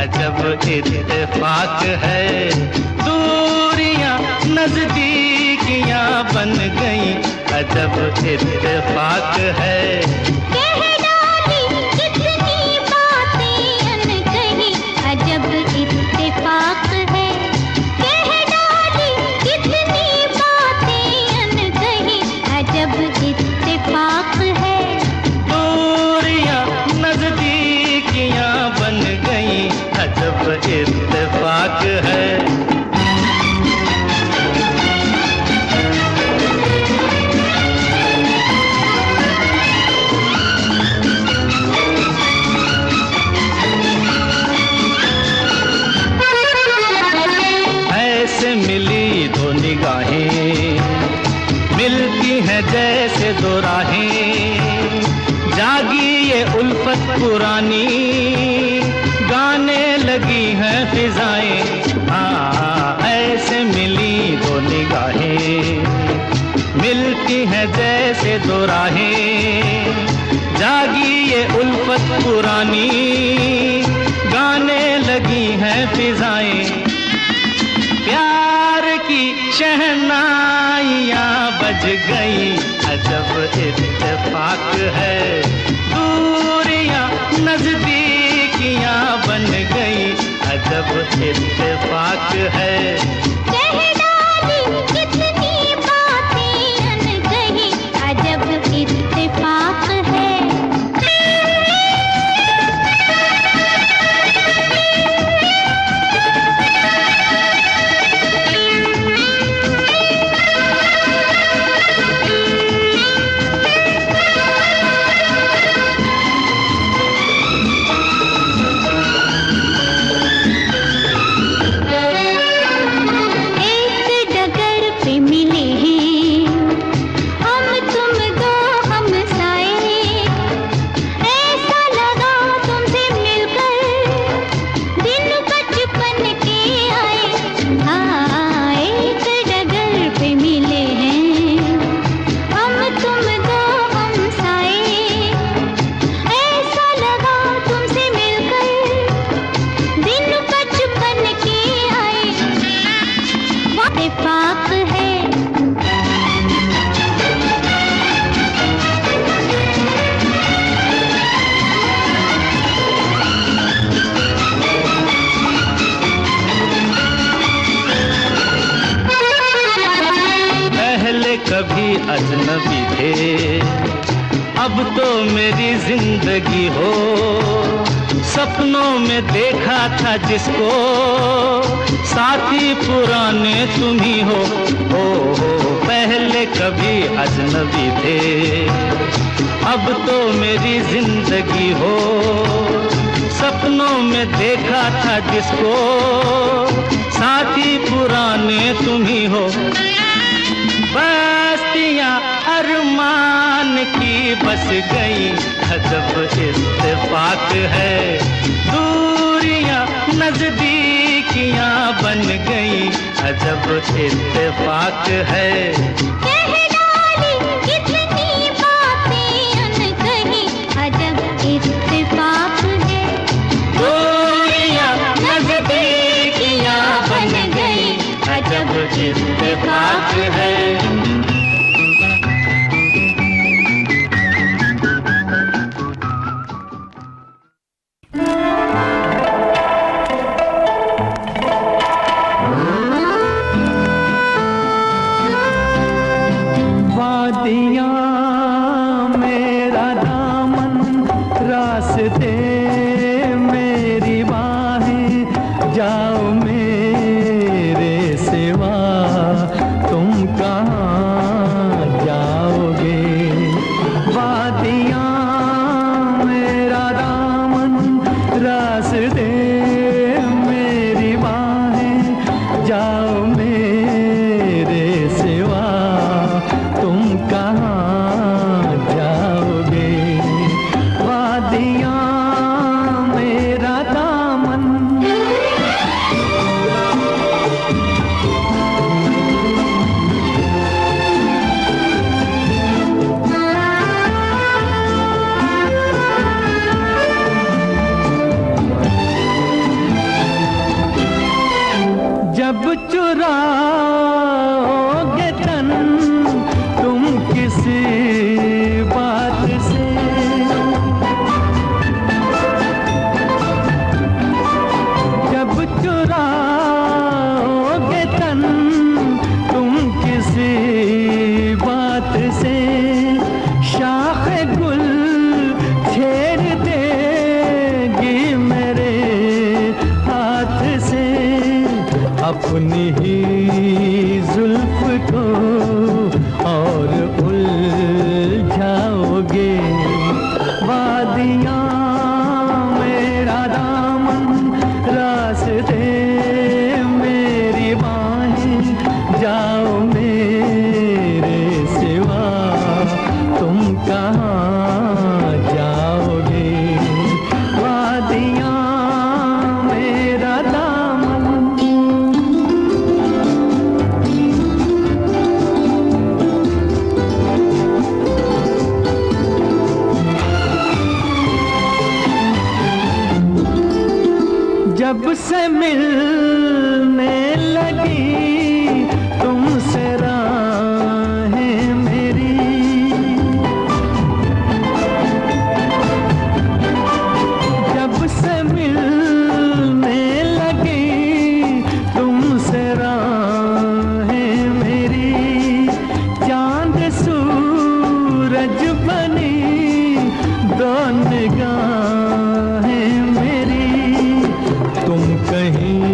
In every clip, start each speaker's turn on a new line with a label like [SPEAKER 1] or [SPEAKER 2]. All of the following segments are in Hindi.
[SPEAKER 1] अजब इत्तेफाक है। दूरियां नजदीकियां बन गई, अजब इत्तेफाक है।
[SPEAKER 2] कह डाली कितनी बातें अनकही, अजब इत्तेफाक है। कह डाली कितनी बातें अनकही, अजब इत्तेफाक है।
[SPEAKER 1] दूरियां नजदीकियां बन गई, अजब इत्तेफाक है। मिली दो निगाहें, मिलती हैं जैसे दो राहें। जागी ये उल्फत पुरानी, गाने लगी हैं फिजाएं। ऐसे मिली दो निगाहें, मिलती हैं जैसे दो राहें। जागी ये उल्फत पुरानी, गाने लगी हैं फिजाएं। प्यार की शहनाइयाँ बज गई, अजब इत्तेफाक है। दूरियां नजदीकियां बन गई, अजब इत्तेफाक है।
[SPEAKER 2] कह डाली कितनी बातें अनकही, अजब इत्तेफाक है।
[SPEAKER 1] कभी अजनबी थे, अब तो मेरी जिंदगी हो। सपनों में देखा था जिसको, साथी पुराने तुम ही हो। पहले कभी अजनबी थे, अब तो मेरी जिंदगी हो। सपनों में देखा था जिसको, साथी पुराने तुम ही हो। बस्तियां अरमान की बस गई, अजब इत्तेफाक है। दूरियां नजदीकियां बन गई, अजब इत्तेफाक है।
[SPEAKER 2] कह डाली कितनी बातें अनकही, अजब इत्तेफाक है।
[SPEAKER 1] दूरियां नजदीकियां बन गई, अजब इत्तेफाक है।
[SPEAKER 3] जाओ मेरे सिवा
[SPEAKER 1] जब चुराओगे तन तुम किसी बात से, जब चुराओगे तन तुम किसी बात से, शाख गुल छेड़ देगी मेरे हाथ से, अपनी ही जुल्फ को और उलझाओगे। वादियाँ मेरा दामन, रास्ते मेरी बाहें, जाओ मेरे सिवा तुम कहाँ जाओगे। वादियाँ मेरा दामन, जब से मिलने लगी तुमसे राहें मेरी, जब से मिलने लगी तुमसे राहें मेरी, चांद सूरज बनी दो निगाहें मेरी। तुम कहीं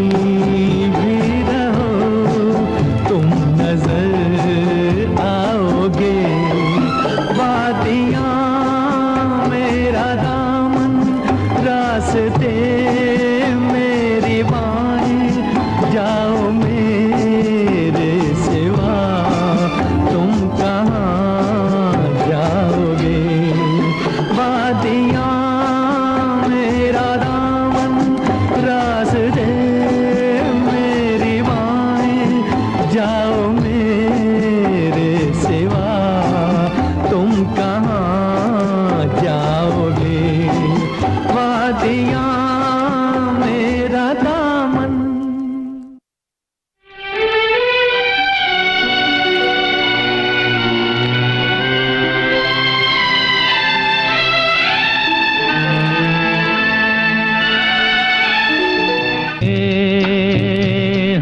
[SPEAKER 1] भी रहो तुम नजर आओगे। वादियाँ मेरा दामन, रास्ते मेरी बाहें, जाओ मेरे सिवा तुम कहाँ जाओगे। वादियाँ मेरा दामन, रास्ते मेरी बाहें, जाओ मेरे सिवा तुम कहाँ जाओगे। वादियाँ मेरा दामन।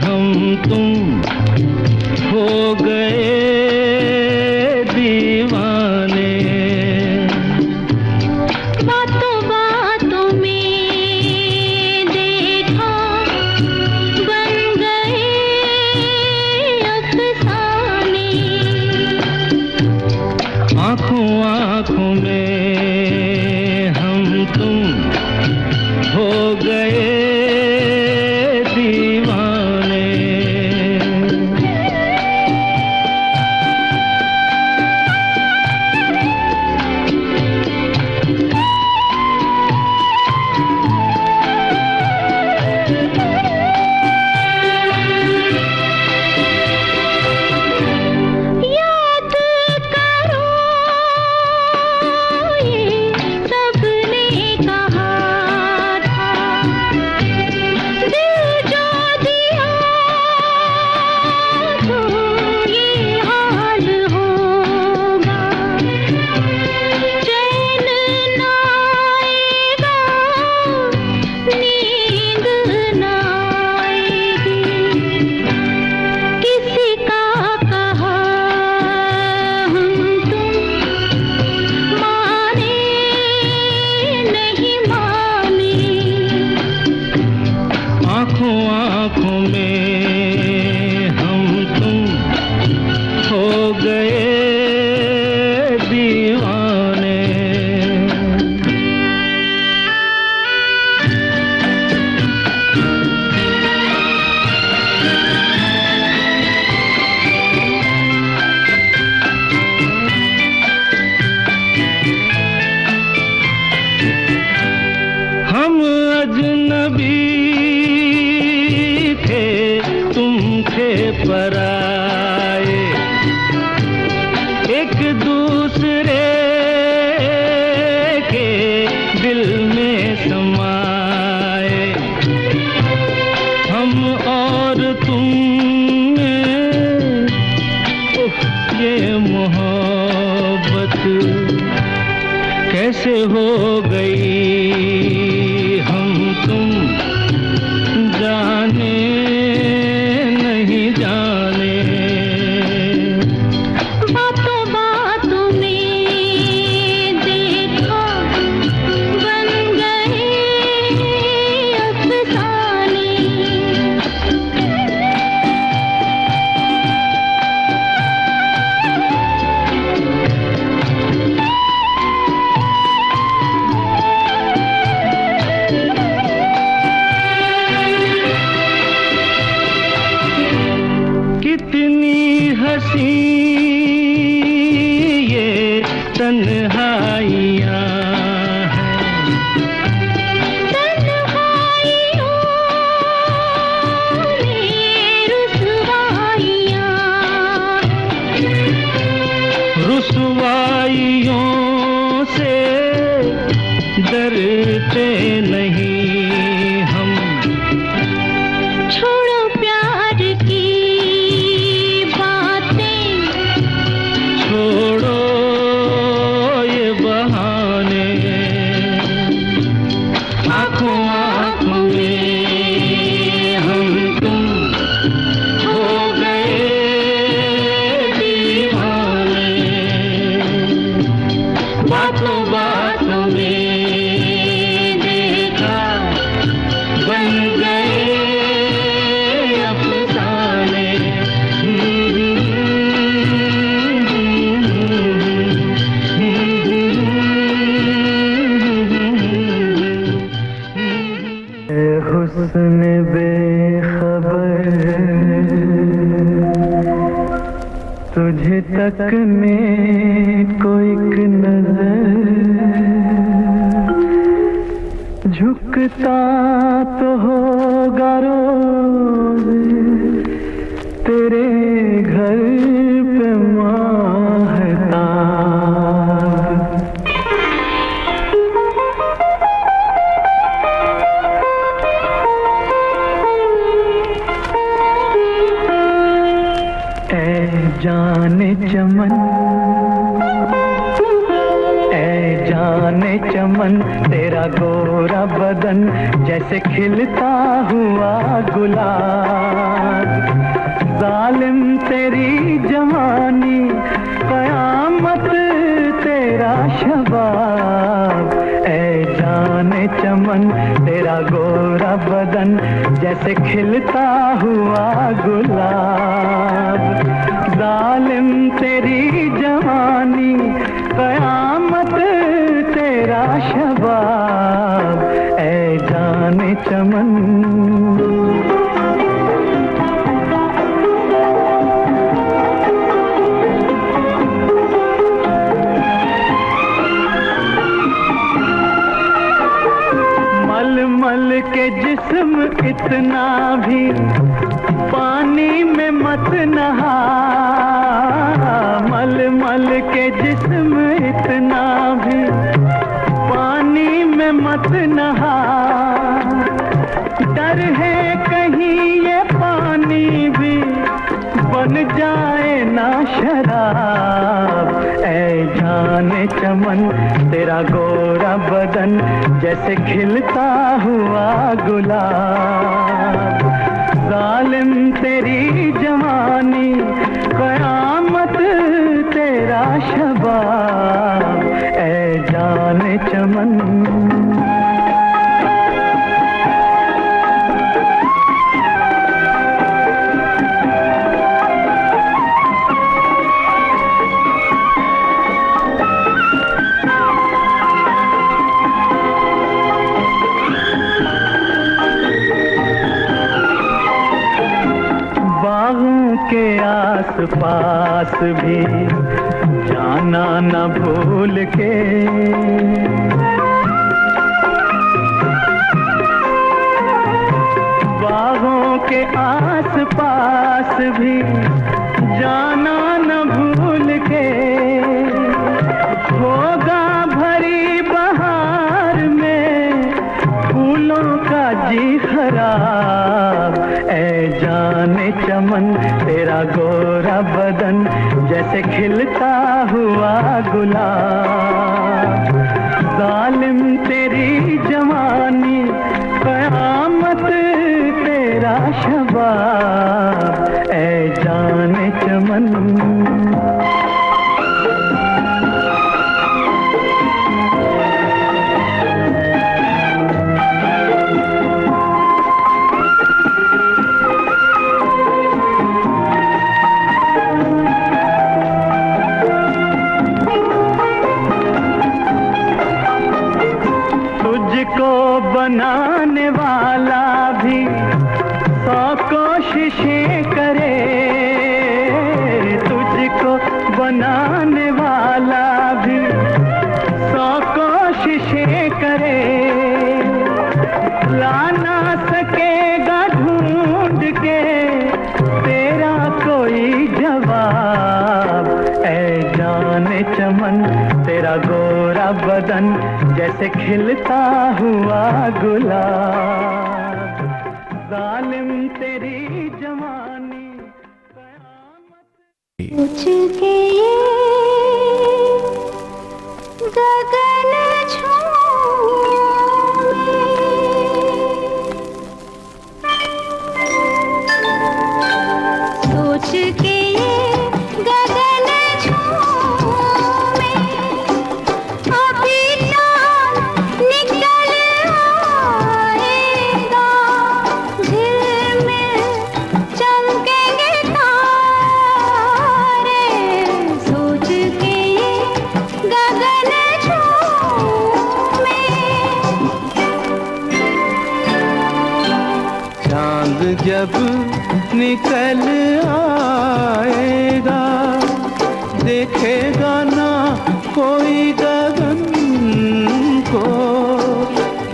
[SPEAKER 1] हम तुम हो गए दीवाने,
[SPEAKER 2] बातों बातों में देखा बन गए अफसाने।
[SPEAKER 1] आँखों आँखों में हम तुम हो गए दीवाने।
[SPEAKER 2] याद करो ये सबने कहा था, दिल जो दिया तो ये हाल होगा। चैन ना आएगा, नींद ना आएगी, किसी का कहा हम तुम माने नहीं माने।
[SPEAKER 1] आँखों आँखों में हम तुम हो गए दीवाने। हम अजनबी थे तुम थे पराए, एक दूसरे के दिल में समाए। हम और तुम कैसे हो गई हम तुम जाने नहीं जाने।
[SPEAKER 2] बातों बातों में देखा बन गए अफसाने।
[SPEAKER 1] कितनी हंसी ये तन्हाइयाँ रुसवाइयों से डरते नहीं हम।
[SPEAKER 2] छोड़ो प्यार की बातें,
[SPEAKER 1] छोड़ो ये बहाने। आँखों आँखों में हम तुम हो गए दीवाने। बातों बातों में देखा बन गए अफसाने। हुस्न बेखबर तुझे तकने को एक नजर, झुकता तो होगा रोज तेरे घर पे माहताब। ऐ जाने चमन, ऐ जाने चमन, तेरा गोरा बदन जैसे खिलता हुआ गुलाब। जालिम तेरी जवानी कयामत तेरा शबाब। ऐ जाने चमन, तेरा गोरा बदन जैसे खिलता हुआ गुलाब। जालिम तेरी जवानी कयामत तेरा शबाब। ऐ जाने चमन। मल के जिस्म इतना भी पानी में मत नहा। मल मल के जिस्म इतना भी पानी में मत नहा। डर है कहीं ये पानी भी बन जाए ना शराब। ऐ जाने चमन, तेरा गोरा बदन जैसे खिलता हुआ गुलाब। जालिम तेरी जवानी कयामत तेरा शबाब। ऐ जाने चमन। के आस पास भी जाना न भूल के। बागों के आस पास भी जाना न भूल के। होगा भरी बहार में फूलों का जी खराब। ऐ जाने चमन, तेरा गोरा बदन जैसे खिलता हुआ गुलाब। जालिम तेरी जवानी, कयामत तेरा शबाब, ऐ जाने चमन। तुझको बनाने वाला भी 100 कोशिशें करे, तुझको बनाने वाला भी 100 कोशिशें करे, ला ना सकेगा ढूंढ के तेरा कोई जवाब, ऐ जाने चमन तेरा गोरा बदन जैसे खिलता हुआ गुलाब, जालिम तेरी जवानी कयामत।
[SPEAKER 2] पूछ के ये गगन सोच के ये गगन झूमे, अभी चाँद निकल आएगा, झिलमिल चमकेंगे तारे, सोच के ये गगन झूमे।
[SPEAKER 1] चांद जब निकल आएगा, देखेगा ना कोई गगन को,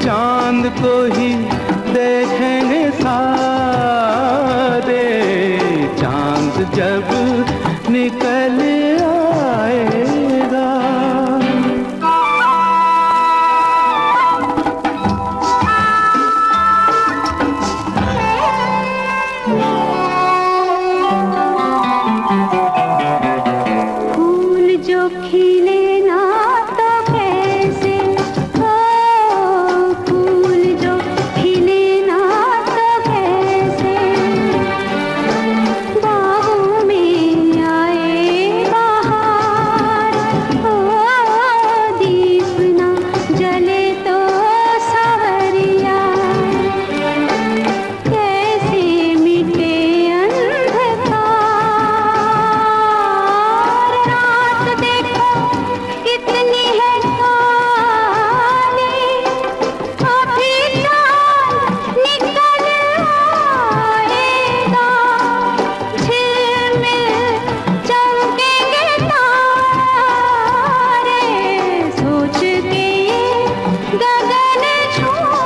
[SPEAKER 1] चांद को ही देखेंगे सारे, चांद जब निकल आएगा।
[SPEAKER 2] फूल जो खिले ना तो कैसे, ओ फूल जो खिले ना तो कैसे, बाहों में आए बहार, ओ दीप ना जले तो सावरिया, कैसे मिटे अंधकार, रात देखो कितनी है काली, अभी चाँद निकल आएगा, झिलमिल चमकेंगे तारे, सोच के ये गगन झूमे।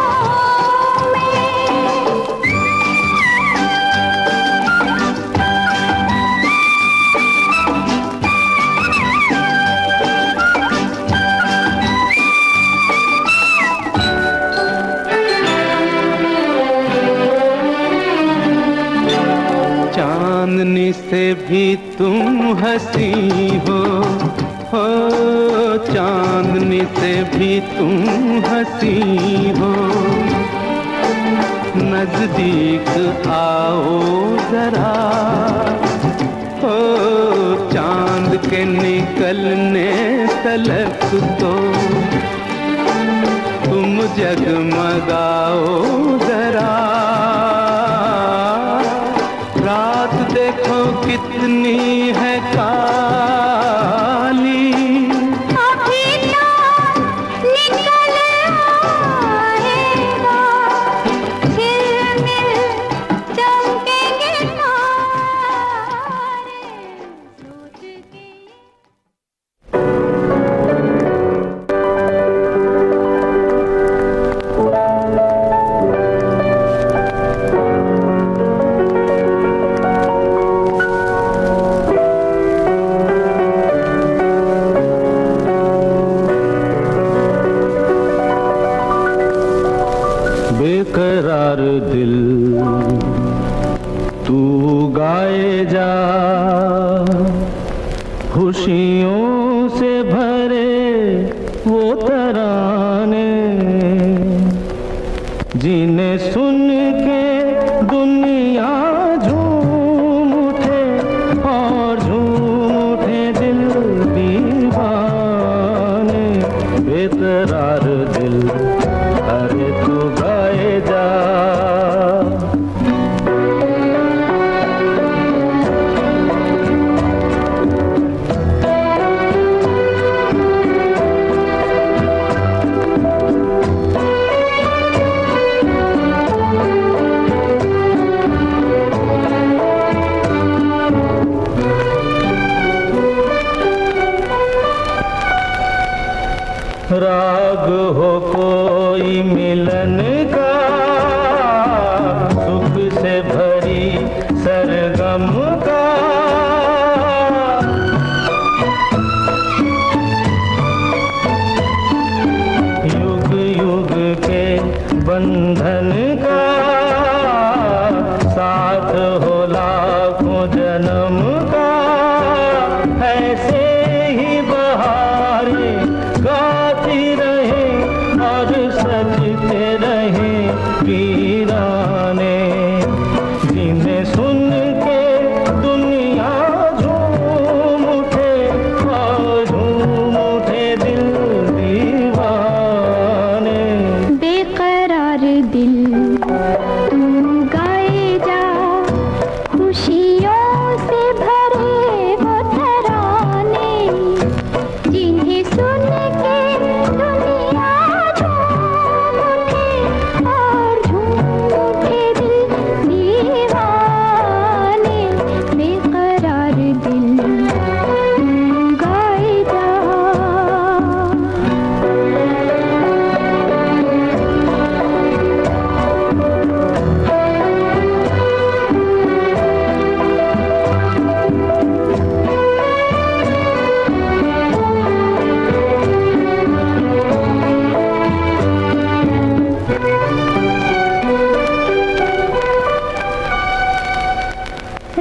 [SPEAKER 1] चांदनी से भी तुम हंसी हो, चांदनी से भी तुम हंसी हो, नजदीक आओ जरा, हो चांद के निकलने तलक तो तुम जगमगाओ जरा, रात देखो कितनी है काली,
[SPEAKER 2] अभी चाँद निकल आएगा, झिलमिल चमकेंगे तारे, सोच के
[SPEAKER 1] बेकरार दिल तू गाए जा, खुशियों से भरे वो तराने,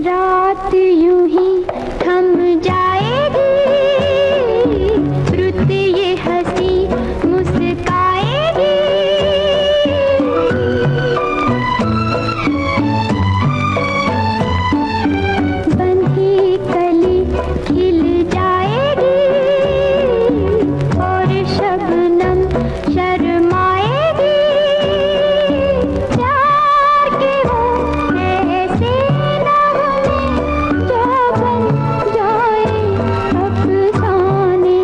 [SPEAKER 2] रात यूं ही थम जाएगी, रुत ये हंसी मुस्काएगी। बंधी कली खिल जाएगी और शबनम शर्माएगी। प्यार के हो ऐसे नगमे जो बन जाए अफसाने,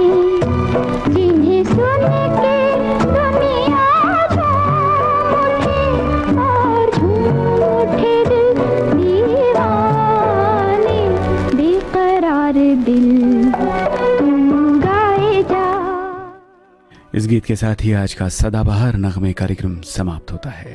[SPEAKER 2] जिन्हें सुन के दुनिया झूम उठे और झूम उठे दिल दीवाने। बेकरार दिल तुम गाए जा।
[SPEAKER 3] इस गीत के साथ ही आज का सदाबहार नगमे कार्यक्रम समाप्त होता है।